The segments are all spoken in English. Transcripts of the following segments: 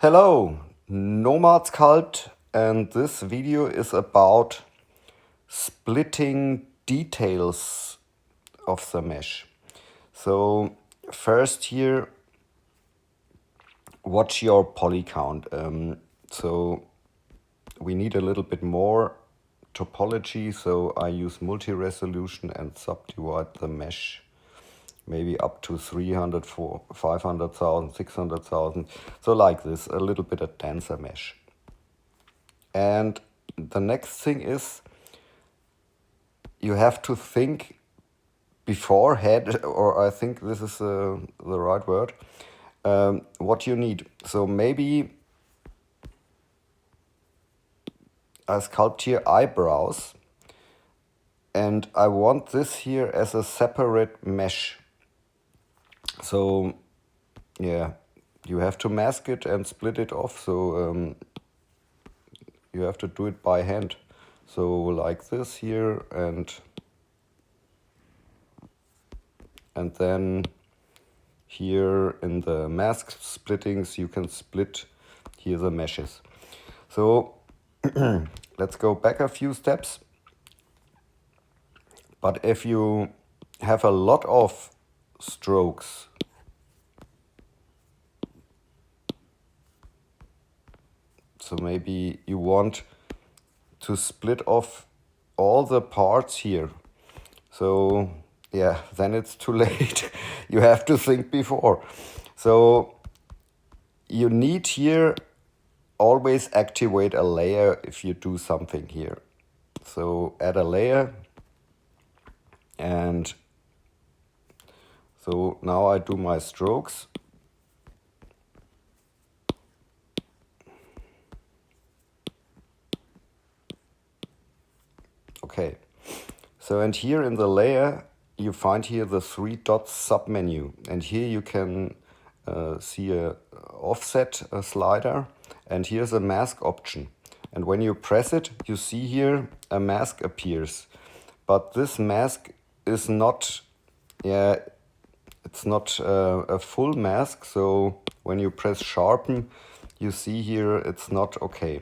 Hello, Nomad Sculpt, and this video is about splitting details of the mesh. So first here, watch your poly count. So we need a little bit more topology, so I use multi-resolution and subdivide the mesh maybe up to 300, 500,000, 600,000. So like this, a little bit of denser mesh. And the next thing is you have to think beforehand, or I think this is the right word, what you need. So maybe I sculpt here eyebrows, and I want this here as a separate mesh. So yeah, you have to mask it and split it off. So you have to do it by hand. So like this here, and then here in the mask splittings you can split here the meshes. So let's go back a few steps. But if you have a lot of strokes, so maybe you want to split off all the parts here. So yeah, then it's too late. You have to think before. So you need here always activate a layer if you do something here. So add a layer, and so now I do my strokes. Okay, so and here in the layer you find here the 3 dots submenu, and here you can see a offset slider, and here's a mask option, and when you press it you see here a mask appears, but this mask is not, it's not a full mask. So when you press sharpen you see here it's not okay.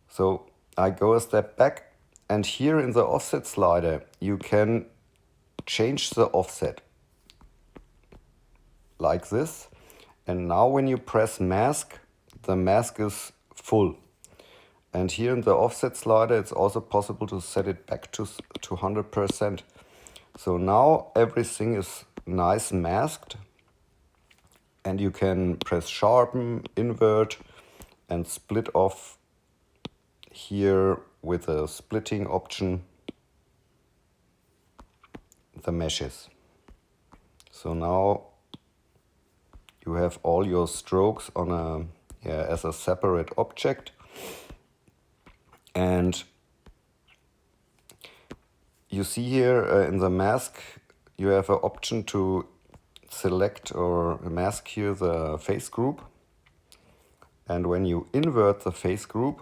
So I go a step back, and here in the offset slider you can change the offset like this, and now when you press mask, the mask is full. And here in the offset slider it's also possible to set it back to 100%. So now everything is nice masked, and you can press sharpen, invert, and split off here with a splitting option the meshes. So now you have all your strokes on a as a separate object, and you see here in the mask you have an option to select or mask here the face group, and when you invert the face group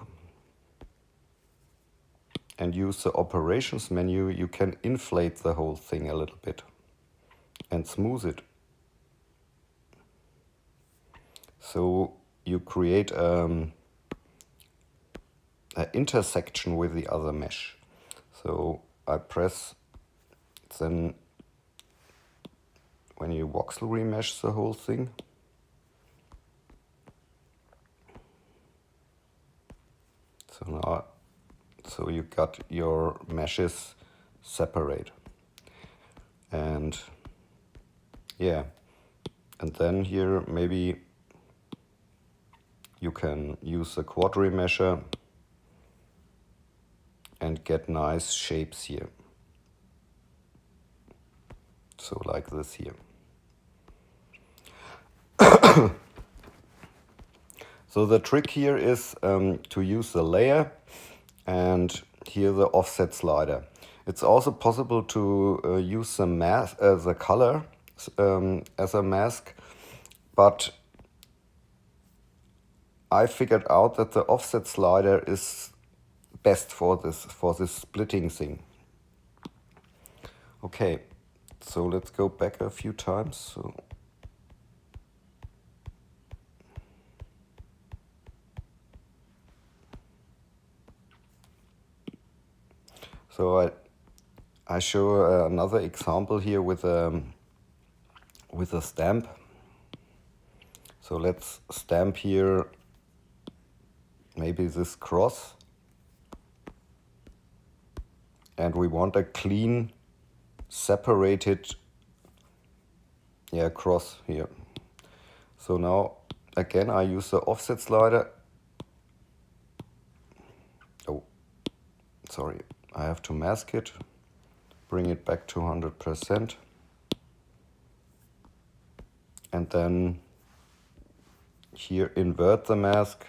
and use the operations menu, you can inflate the whole thing a little bit and smooth it. So you create an intersection with the other mesh. So I press, then when you voxel remesh the whole thing, so now so you got your meshes separate, and yeah, and then here maybe you can use the quadremesher and get nice shapes here. So like this here. So the trick here is to use the layer and here the offset slider. It's also possible to use the mask, the color as a mask, but I figured out that the offset slider is best for this splitting thing. Okay, so let's go back a few times. So So I show another example here with a stamp. So let's stamp here maybe this cross, and we want a clean separated cross here. So now again I use the offset slider. Oh, sorry, I have to mask it, bring it back to 100%, and then here invert the mask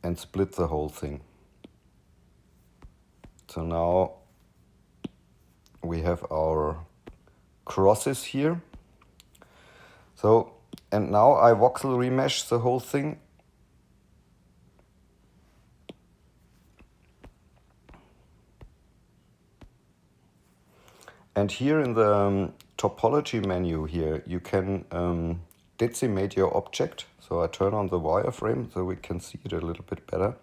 and split the whole thing. So now we have our crosses here. So, and now I voxel remesh the whole thing. And here in the topology menu here, you can decimate your object. So I turn on the wireframe so we can see it a little bit better.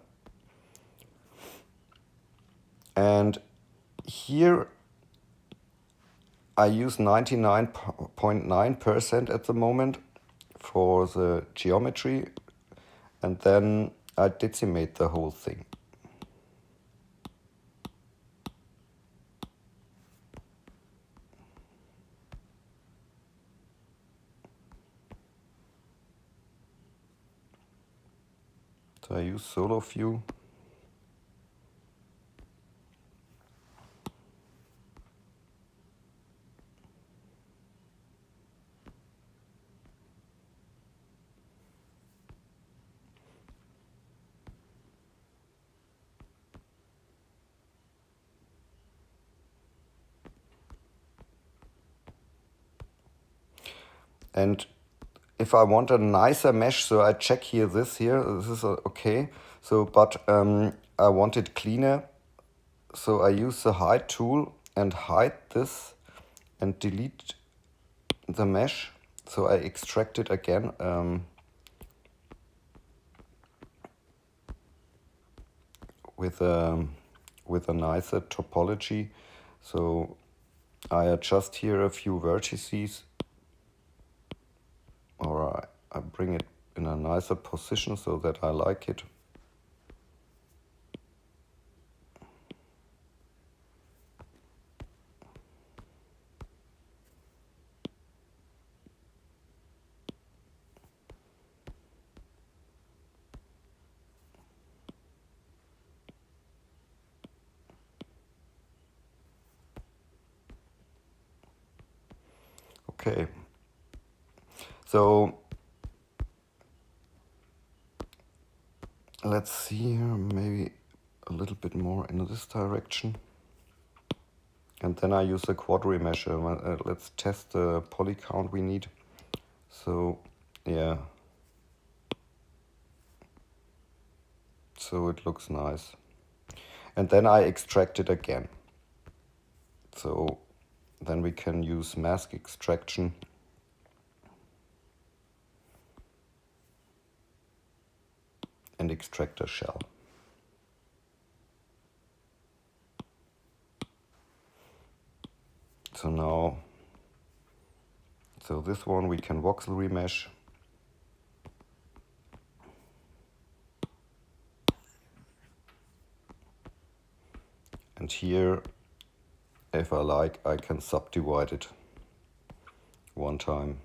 And here I use 99.9% at the moment for the geometry, and then I decimate the whole thing. So I use solo view. And if I want a nicer mesh, so I check here, this is okay. So, but I want it cleaner. So I use the hide tool and hide this and delete the mesh. So I extract it again. With a nicer topology. So I adjust here a few vertices, or I bring it in a nicer position so that I like it. Okay, so let's see here, maybe a little bit more in this direction. And then I use a Quadremesh. Let's test the poly count we need. So, yeah. So it looks nice. And then I extract it again. So then we can use mask extraction. And extract a shell. So now, so this one we can voxel remesh. And here, if I like, I can subdivide it one time.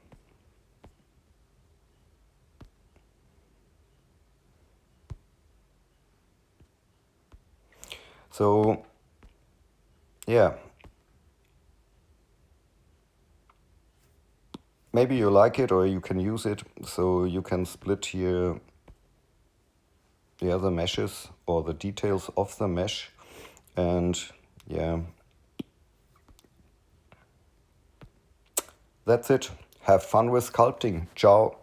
So, yeah. Maybe you like it or you can use it. So you can split here the other meshes or the details of the mesh. And yeah, that's it. Have fun with sculpting. Ciao.